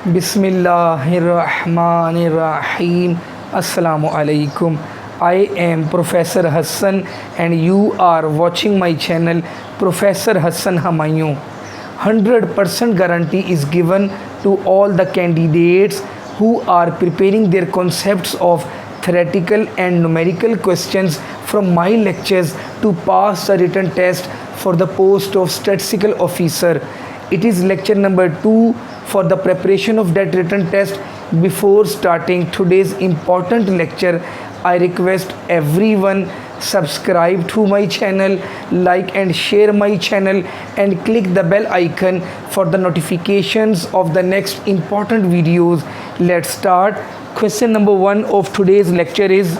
Bismillahirrahmanirrahim. Assalamu alaikum. I am Professor Hassan and you are watching my channel Professor Hassan Humayun. 100% guarantee is given to all the candidates who are preparing their concepts of theoretical and numerical questions from my lectures to pass the written test for the post of statistical officer. It is lecture number 2 for the preparation of that written test. Before starting today's important lecture, I request everyone subscribe to my channel, like and share my channel, and click the bell icon for the notifications of the next important videos. Let's start. Question number 1 of today's lecture is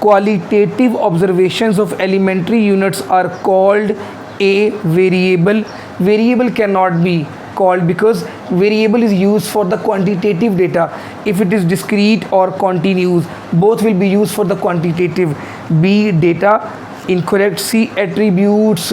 qualitative observations of elementary units are called a variable. Variable cannot be called because variable is used for the quantitative data. If it is discrete or continuous, both will be used for the quantitative. B, data. Incorrect. C, attributes.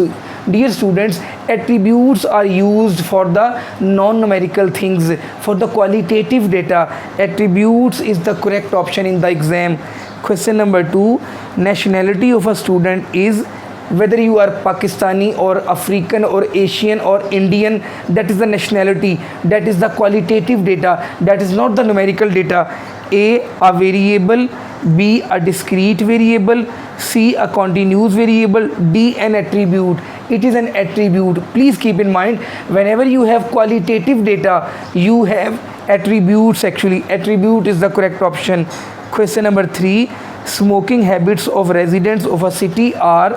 Dear students, attributes are used for the non-numerical things. For the qualitative data, attributes is the correct option in the exam. Question number 2, nationality of a student is whether you are Pakistani or African or Asian or Indian. That is the nationality, that is the qualitative data, that is not the numerical data. A variable. B, a discrete variable. C, a continuous variable. D, an attribute. It is an attribute. Please keep in mind, whenever you have qualitative data, you have attributes. Actually, attribute is the correct option. Question number 3, smoking habits of residents of a city are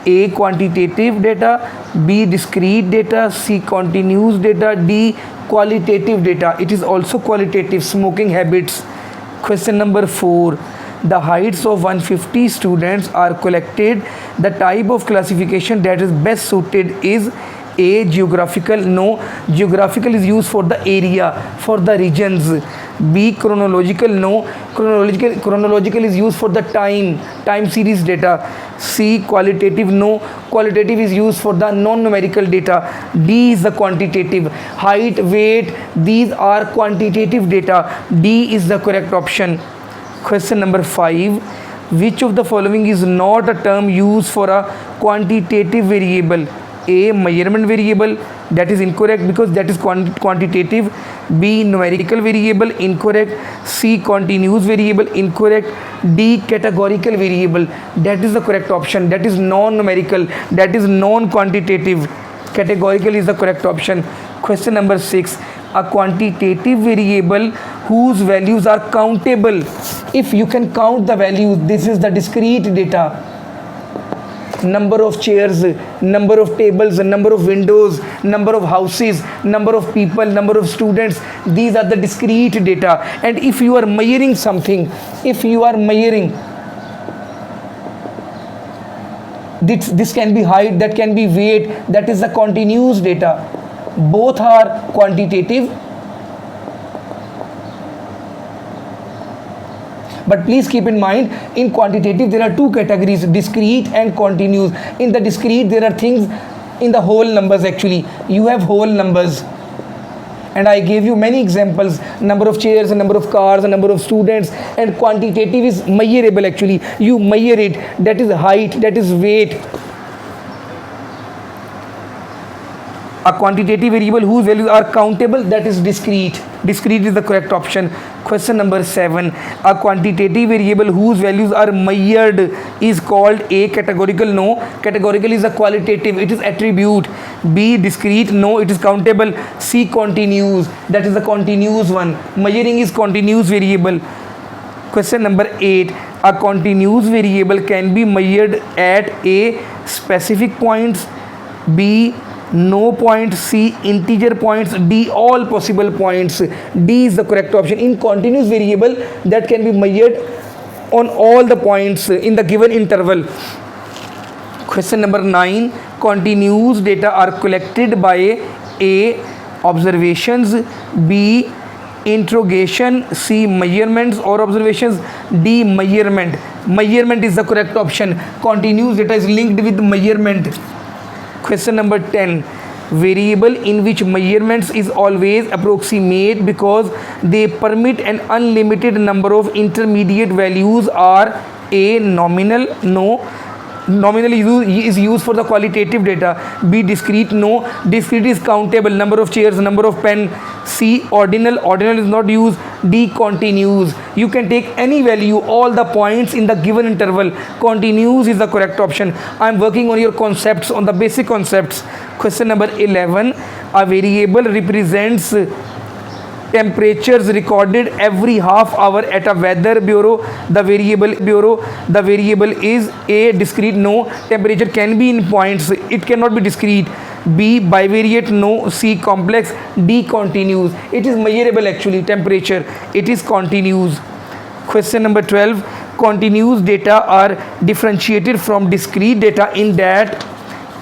A, quantitative data. B, discrete data. C, continuous data. D, qualitative data. It is also qualitative, smoking habits. Question number 4, the heights of 150 students are collected. The type of classification that is best suited is A, geographical. No, geographical is used for the area, for the regions. B, chronological. No, chronological is used for the time series data. C, qualitative. No, qualitative is used for the non-numerical data. D is the quantitative. Height, weight, these are quantitative data. D is the correct option. Question number 5, which of the following is not a term used for a quantitative variable? A, measurement variable. That is incorrect because that is quantitative. B, numerical variable. Incorrect. C, continuous variable. Incorrect. D, categorical variable. That is the correct option. That is non-numerical, that is non-quantitative. Categorical is the correct option. Question number 6, a quantitative variable whose values are countable. If you can count the values, this is the discrete data. Number of chairs, number of tables, number of windows, number of houses, number of people, number of students, these are the discrete data. And if you are measuring something, if you are measuring, this can be height, that can be weight, that is the continuous data. Both are quantitative. But please keep in mind, in quantitative there are two categories, discrete and continuous. In the discrete there are things in the whole numbers. Actually, you have whole numbers, and I gave you many examples, number of chairs, number of cars, number of students. And quantitative is measurable. Actually, you measure it, that is height, that is weight. A quantitative variable whose values are countable, that is discrete. Discrete is the correct option. Question number 7, a quantitative variable whose values are measured is called A, categorical. No, categorical is a qualitative, it is attribute. B, discrete. No, it is countable. C, continuous, that is the continuous one. Measuring is continuous variable. Question number 8, a continuous variable can be measured at A, specific points. B, no point. C, integer points. D, all possible points. D is the correct option. In continuous variable, that can be measured on all the points in the given interval. Question number 9, continuous data are collected by A, observations. B, interrogation. C, measurements or observations. D, measurement. Measurement is the correct option. Continuous data is linked with measurement. Question number 10, variable in which measurements is always approximate because they permit an unlimited number of intermediate values are A. Nominal, no. Nominal is used for the qualitative data. B. Discrete, no. Discrete is countable, number of chairs, number of pen. C. Ordinal, ordinal is not used. D. Continuous, you can take any value, all the points in the given interval. Continuous is the correct option. I am working on your concepts, on the basic concepts. Question number 11. A variable represents temperatures recorded every half hour at a weather bureau. The variable is A. Discrete, no. Temperature can be in points, it cannot be discrete. B. Bivariate, no. C. Complex. D. Continuous, it is measurable actually, temperature, it is continuous. Question number 12. Continuous data are differentiated from discrete data in that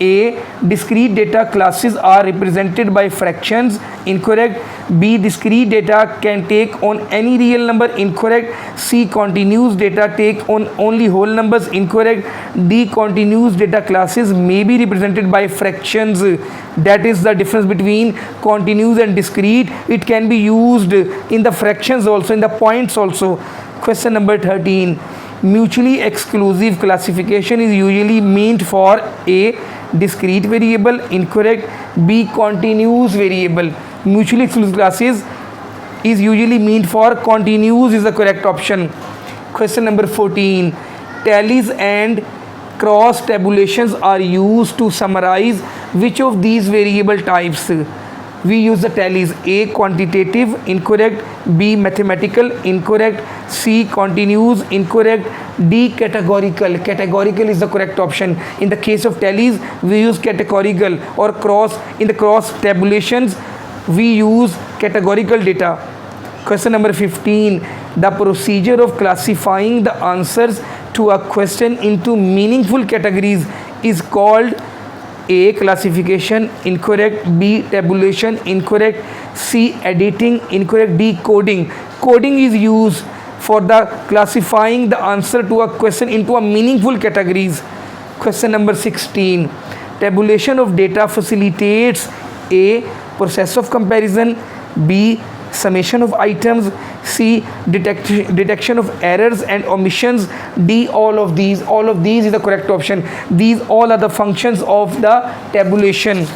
A. Discrete data classes are represented by fractions, incorrect. B. Discrete data can take on any real number, incorrect. C. Continuous data take on only whole numbers, incorrect. D. Continuous data classes may be represented by fractions. That is the difference between continuous and discrete. It can be used in the fractions also, in the points also. Question number 13. Mutually exclusive classification is usually meant for A. Discrete variable, incorrect. B. Continuous variable. Mutually exclusive classes is usually meant for continuous is the correct option. Question number 14. Tallies and cross tabulations are used to summarize which of these variable types? We use the tallies. A. Quantitative, incorrect. B. Mathematical, incorrect. C. Continuous, incorrect. D. Categorical. Categorical is the correct option. In the case of tallies, we use categorical or cross. In the cross tabulations, we use categorical data. Question number 15. The procedure of classifying the answers to a question into meaningful categories is called A. Classification, incorrect. B. Tabulation, incorrect. C. Editing, incorrect. D. Coding. Coding is used for the classifying the answer to a question into a meaningful categories. Question number 16. Tabulation of data facilitates A. Process of comparison. B. Summation of items. C. Detection of errors and omissions. D. All of these. All of these is the correct option. These all are the functions of the tabulation.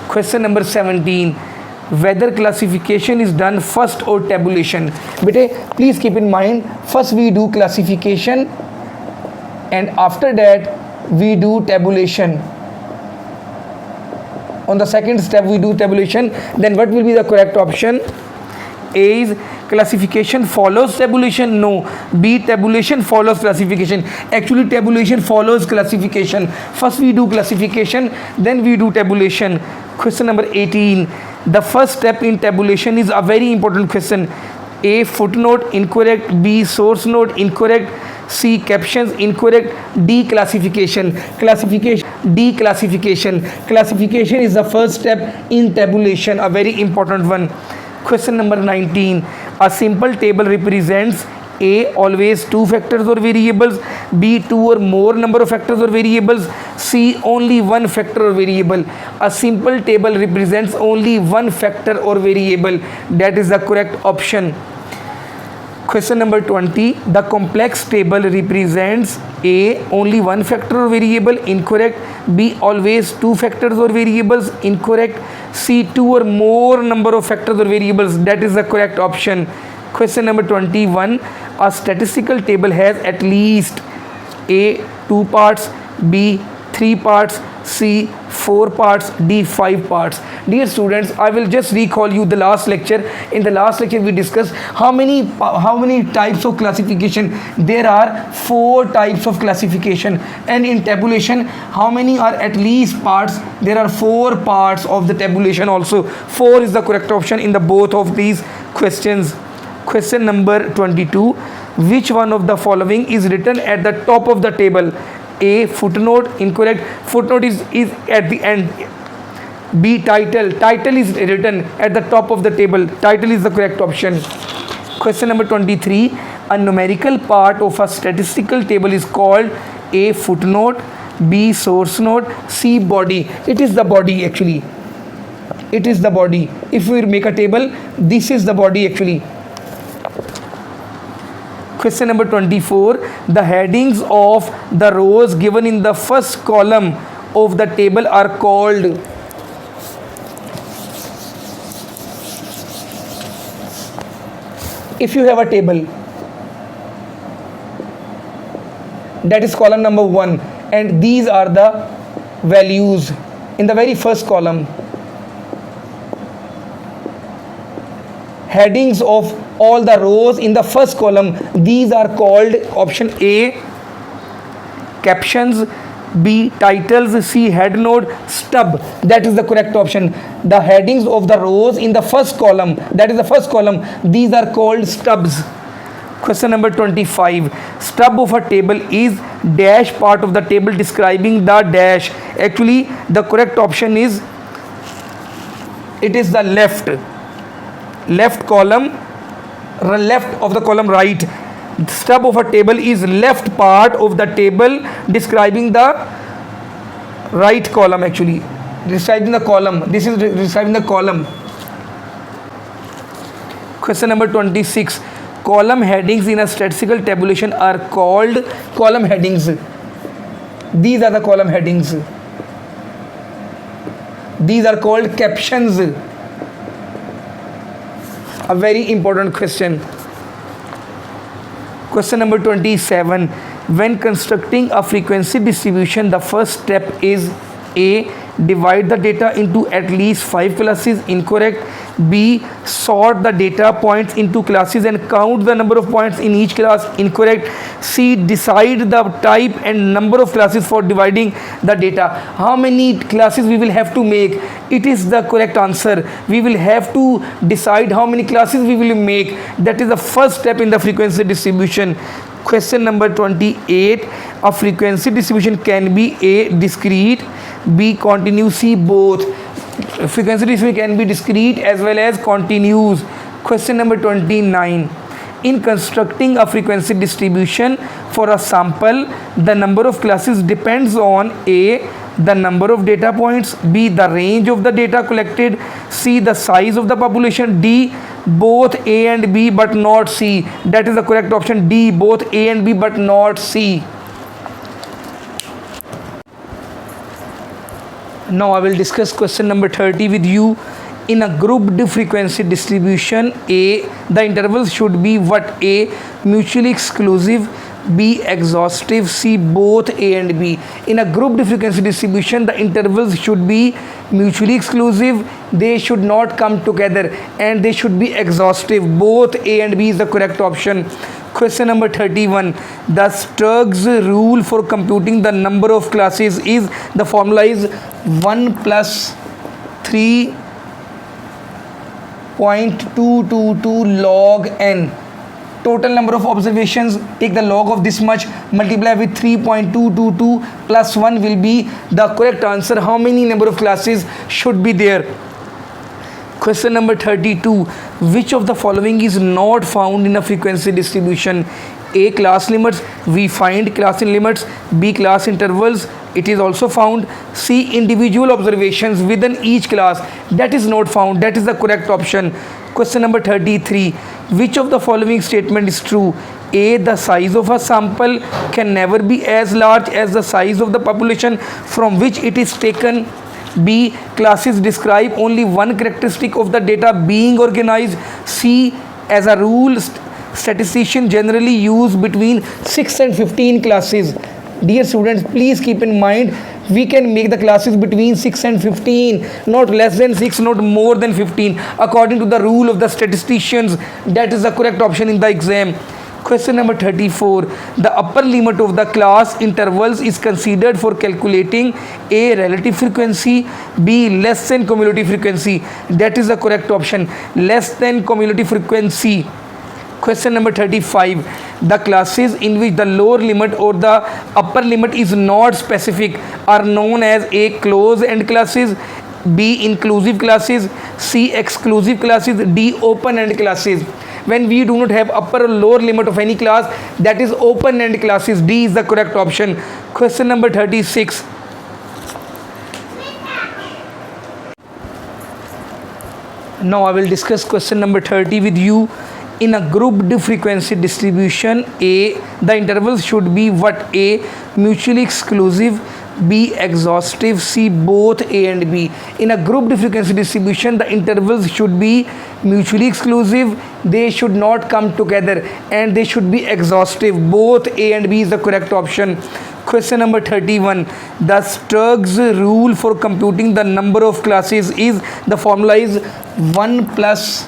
Question number 17. Whether classification is done first or tabulation. Bete, please keep in mind, first we do classification and after that we do tabulation. On the second step we do tabulation. Then what will be the correct option? A is classification follows tabulation, no. B. Tabulation follows classification. Actually tabulation follows classification. First we do classification, then we do tabulation. Question number 18. The first step in tabulation is a very important question. A. Footnote, incorrect. B. Source note, incorrect. C. Captions, incorrect. D. Classification. D. Classification. Classification is the first step in tabulation, a very important one. Question number 19. A simple table represents A. Always two factors or variables. B. Two or more number of factors or variables. C. Only one factor or variable. A simple table represents only one factor or variable. That is the correct option. Question number 20. The complex table represents A. Only one factor or variable, incorrect. B. Always two factors or variables, incorrect. C. Two or more number of factors or variables, that is the correct option. Question number 21. A statistical table has at least A. 2 parts, B. 3 parts, C. 4 parts, D. 5 parts. Dear students, I will just recall you the last lecture. In the last lecture we discussed how many types of classification. There are 4 types of classification, and in tabulation how many are at least parts? There are 4 parts of the tabulation also. 4 is the correct option in the both of these questions. Question number 22. Which one of the following is written at the top of the table? A. Footnote, incorrect. Footnote is at the end. B. Title. Title is written at the top of the table. Title is the correct option. Question number 23. A numerical part of a statistical table is called A. Footnote, B source node, C body. It is the body actually. It is the body. If we make a table, this is the body actually. Question number 24. The headings of the rows given in the first column of the table are called. If you have a table, that is column number 1, and these are the values in the very first column. Headings of all the rows in the first column, these are called option A captions, B titles, C head node, stub. That is the correct option. The headings of the rows in the first column, that is the first column, these are called stubs. Question number 25. Stub of a table is dash part of the table describing the dash. Actually, the correct option is, it is the left column, left of the column right. Stub of a table is left part of the table describing the right column actually. Describing the column. This is describing the column. Question number 26. Column headings in a statistical tabulation are called column headings. These are the column headings. These are called captions. A very important question. Question number 27. When constructing a frequency distribution, the first step is A. Divide the data into at least 5 classes. Incorrect. B. Sort the data points into classes and count the number of points in each class. Incorrect. C. Decide the type and number of classes for dividing the data. How many classes we will have to make? It is the correct answer. We will have to decide how many classes we will make. That is the first step in the frequency distribution. Question number 28. A frequency distribution can be A. Discrete, B. Continuous, C. Both. Frequency distribution can be discrete as well as continuous. Question number 29. In constructing a frequency distribution for a sample, the number of classes depends on A. The number of data points, B. The range of the data collected, C. The size of the population, D. Both A and B but not C. That is the correct option, D. Both A and B but not C. Now I will discuss question number 30 with you. In a grouped frequency distribution, A, the intervals should be what? A, mutually exclusive, B, exhaustive, C, both A and B. In a grouped frequency distribution, the intervals should be mutually exclusive, they should not come together, and they should be exhaustive. Both A and B is the correct option. Question number 31. The Sturge's rule for computing the number of classes is, the formula is 1 plus 3.222 log n. Total number of observations, take the log of this much, multiply with 3.222 plus 1 will be the correct answer. How many number of classes should be there? Question number 32. Which of the following is not found in a frequency distribution? A, class limits, we find class limits, B, class intervals, it is also found, C, individual observations within each class, that is not found, that is the correct option. Question number 33. Which of the following statement is true? A, the size of a sample can never be as large as the size of the population from which it is taken. B, classes describe only one characteristic of the data being organized. C, as a rule, statisticians generally use between 6 and 15 classes. Dear students, please keep in mind, we can make the classes between 6 and 15, not less than 6, not more than 15, according to the rule of the statisticians. That is the correct option in the exam. Question number 34. The upper limit of the class intervals is considered for calculating A, relative frequency, B, less than cumulative frequency. That is the correct option, less than cumulative frequency. Question number 35. The classes in which the lower limit or the upper limit is not specific are known as A, closed end classes, B. Inclusive classes. C. Exclusive classes. D. Open-end classes. When we do not have upper or lower limit of any class, that is open-end classes. D is the correct option. Question number 36. Now I will discuss question number 30 with you. In a grouped frequency distribution A, the intervals should be what? A. Mutually exclusive. B. Exhaustive. C. Both A and B. In a grouped frequency distribution, the intervals should be mutually exclusive, they should not come together, and they should be exhaustive. Both A and B is the correct option. Question number 31. The Sturge's rule for computing the number of classes is, the formula is 1 plus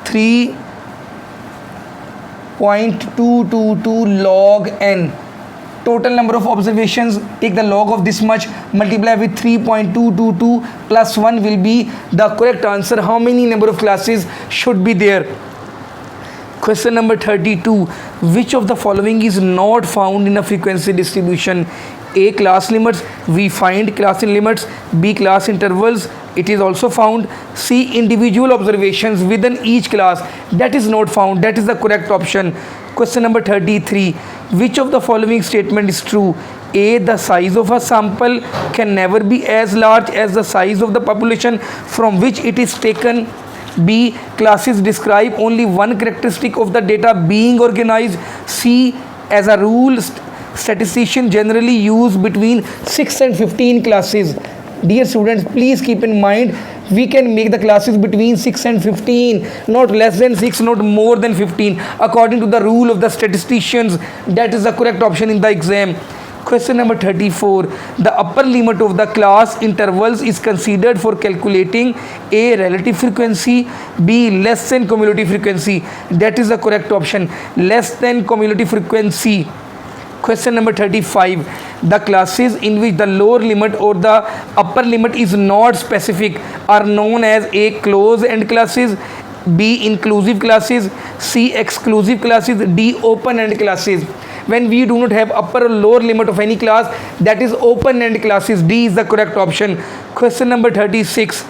3.222 log n. Total number of observations, take the log of this much, multiply with 3.222 plus 1 will be the correct answer. How many number of classes should be there? Question number 32. Which of the following is not found in a frequency distribution? A. Class limits, we find class limits. B. Class intervals, it is also found. C. Individual observations within each class, that is not found, that is the correct option. Question number 33. Which of the following statement is true? A. The size of a sample can never be as large as the size of the population from which it is taken. B. Classes describe only one characteristic of the data being organized. C. As a rule, statisticians generally use between 6 and 15 classes. Dear students, please keep in mind, we can make the classes between 6 and 15, not less than 6, not more than 15, according to the rule of the statisticians. That is the correct option in the exam. Question number 34. The upper limit of the class intervals is considered for calculating A. Relative frequency, B. Less than cumulative frequency. That is the correct option, less than cumulative frequency. Question number 35. The classes in which the lower limit or the upper limit is not specific are known as A. Closed-end classes, B. Inclusive classes, C. Exclusive classes, D. Open-end classes. When we do not have upper or lower limit of any class, that is open-end classes. D is the correct option. Question number 36.